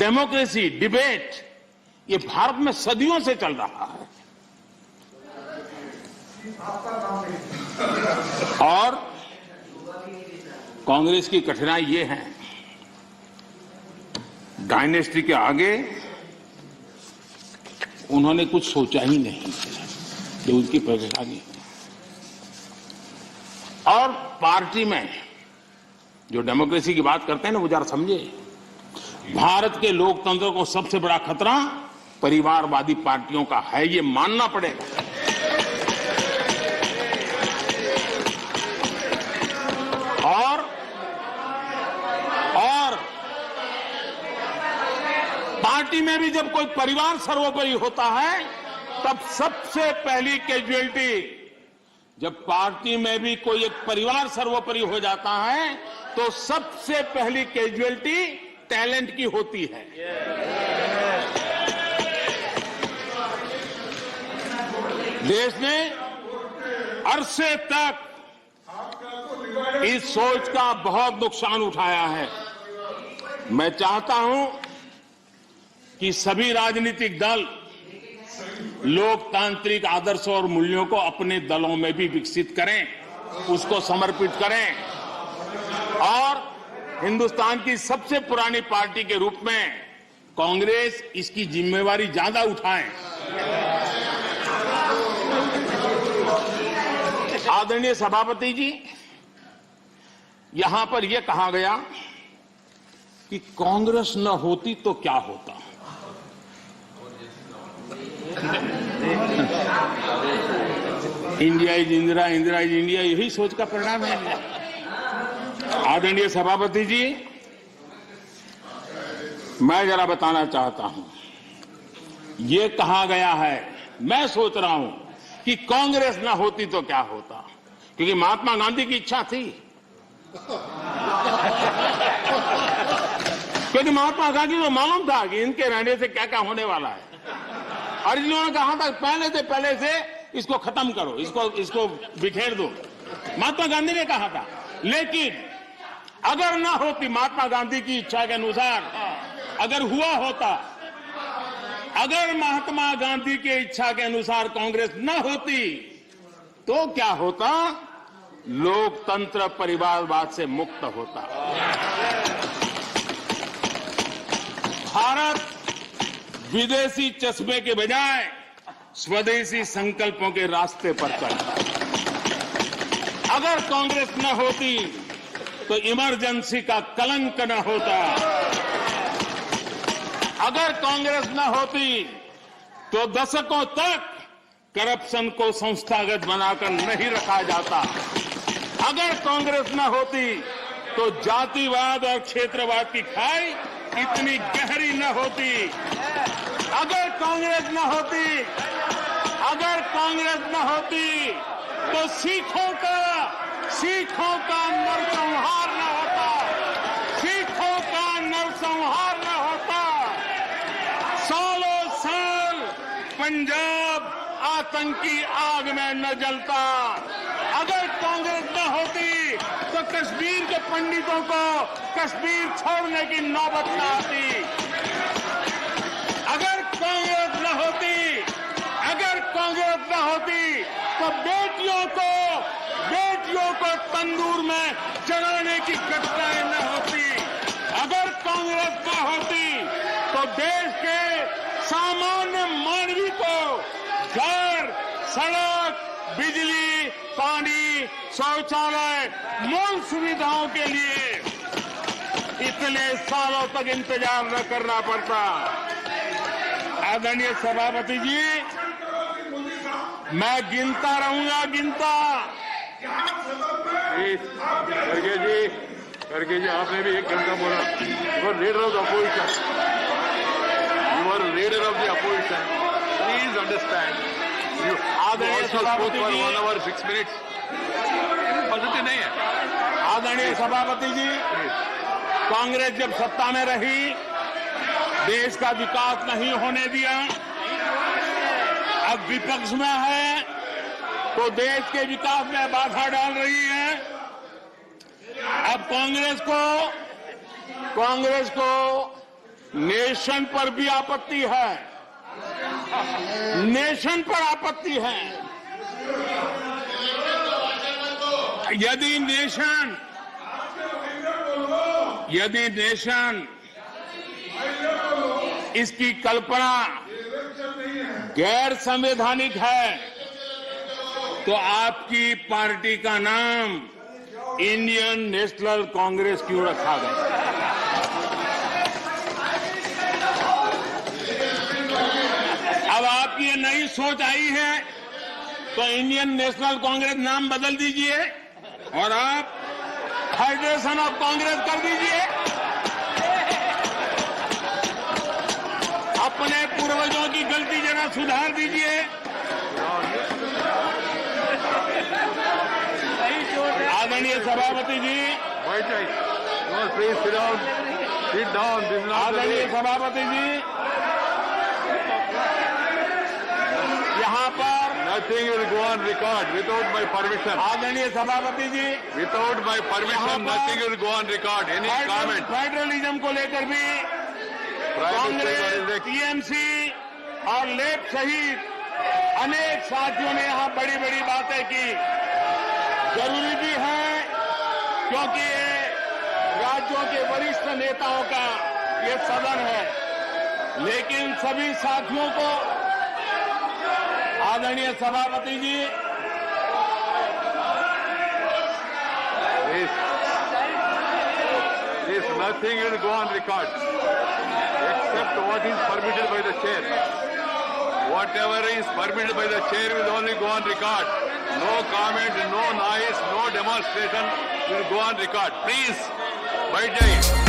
Democracy, debate, ये भारत में सदियों से चल रहा है। और कांग्रेस की कठिनाई ये है, डायनेस्टी के आगे उन्होंने कुछ सोचा ही नहीं कि उनकी परेशानी। और पार्टी में जो डेमोक्रेसी की बात करते हैं ना, वो जरा समझे, भारत के लोकतंत्र को सबसे बड़ा खतरा परिवारवादी पार्टियों का है, ये मानना पड़ेगा। और पार्टी में भी जब कोई परिवार सर्वोपरि होता है, तब सबसे पहली कैजुअलिटी, जब पार्टी में भी कोई एक परिवार सर्वोपरि हो जाता है, तो सबसे पहली कैजुअलिटी टैलेंट की होती है। देश ने अरसे तक इस सोच का बहुत नुकसान उठाया है। मैं चाहता हूं कि सभी राजनीतिक दल लोकतांत्रिक आदर्शों और मूल्यों को अपने दलों में भी विकसित करें, उसको समर्पित करें और हिंदुस्तान की सबसे पुरानी पार्टी के रूप में कांग्रेस इसकी जिम्मेवारी ज्यादा उठाए। आदरणीय सभापति जी, यहां पर यह कहा गया कि कांग्रेस न होती तो क्या होता। India is Indira, Indira is India, यही सोच का परिणाम है। आदरणीय सभापति जी, मैं जरा बताना चाहता हूं, ये कहा गया है, मैं सोच रहा हूं कि कांग्रेस ना होती तो क्या होता, क्योंकि महात्मा गांधी की इच्छा थी। क्योंकि महात्मा गांधी को मालूम था कि इनके रहने से क्या क्या होने वाला है, और इन्होंने कहा था पहले से इसको खत्म करो, इसको बिखेर दो। महात्मा गांधी ने कहा था। लेकिन अगर ना होती महात्मा गांधी की इच्छा के अनुसार, अगर हुआ होता, अगर महात्मा गांधी की इच्छा के अनुसार कांग्रेस न होती तो क्या होता? लोकतंत्र परिवारवाद से मुक्त होता। भारत विदेशी चश्मे के बजाय स्वदेशी संकल्पों के रास्ते पर चलता। अगर कांग्रेस न होती तो इमरजेंसी का कलंक न होता। अगर कांग्रेस न होती तो दशकों तक करप्शन को संस्थागत बनाकर नहीं रखा जाता। अगर कांग्रेस न होती तो जातिवाद और क्षेत्रवाद की खाई इतनी गहरी न होती। अगर कांग्रेस न होती तो सिखों का नरसंहार न होता। सिखों का नरसंहार न होता। सालों साल पंजाब आतंकी आग में न जलता। अगर कांग्रेस न होती तो कश्मीर के पंडितों को कश्मीर छोड़ने की नौबत न आती। अगर कांग्रेस न होती तो बेटियों को तंदूर में जलाने की घटनाएं न होती। अगर कांग्रेस न होती तो देश के सामान्य मानवी को घर, सड़क, बिजली, पानी, शौचालय, मूल सुविधाओं के लिए इतने सालों तक इंतजार न करना पड़ता। आदरणीय सभापति जी, मैं गिनता रहूंगा। खड़गे जी, आपने भी 1 घंटा बोला। You are leader of the opposition. Please understand. You also spoke for 1 hour 6 minutes. पद्धति नहीं है। आदरणीय सभापति जी, कांग्रेस जब सत्ता में रही, देश का विकास नहीं होने दिया। अब विपक्ष में है तो देश के विकास में बाधा डाल रही है। अब कांग्रेस को नेशन पर भी आपत्ति है, नेशन पर आपत्ति है। यदि नेशन इसकी कल्पना गैर संवैधानिक है तो आपकी पार्टी का नाम इंडियन नेशनल कांग्रेस क्यों रखा गया? अब आपकी ये नई सोच आई है तो इंडियन नेशनल कांग्रेस नाम बदल दीजिए और आप फेडरेशन ऑफ कांग्रेस कर दीजिए। अपने पूर्वजों की गलती जरा सुधार दीजिए। आदरणीय सभापति जी, आदरणीय सभापति जी, यहाँ पर Nothing will go on record without my permission. आदरणीय सभापति जी, Without my permission, nothing will go on record. Any comment? Federalism को लेकर भी कांग्रेस, टीएमसी और लेफ्ट सहित अनेक साथियों ने यहाँ बड़ी बड़ी बातें की। जरूरी भी है क्योंकि ये राज्यों के वरिष्ठ नेताओं का ये सदन है, लेकिन सभी साथियों को आदरणीय सभापति जी, This nothing will go on record except what is permitted by the chair. Whatever is permitted by the chair will only go on record. No comment, no noise, no demonstration will go on record. Please, बैठ जाइए।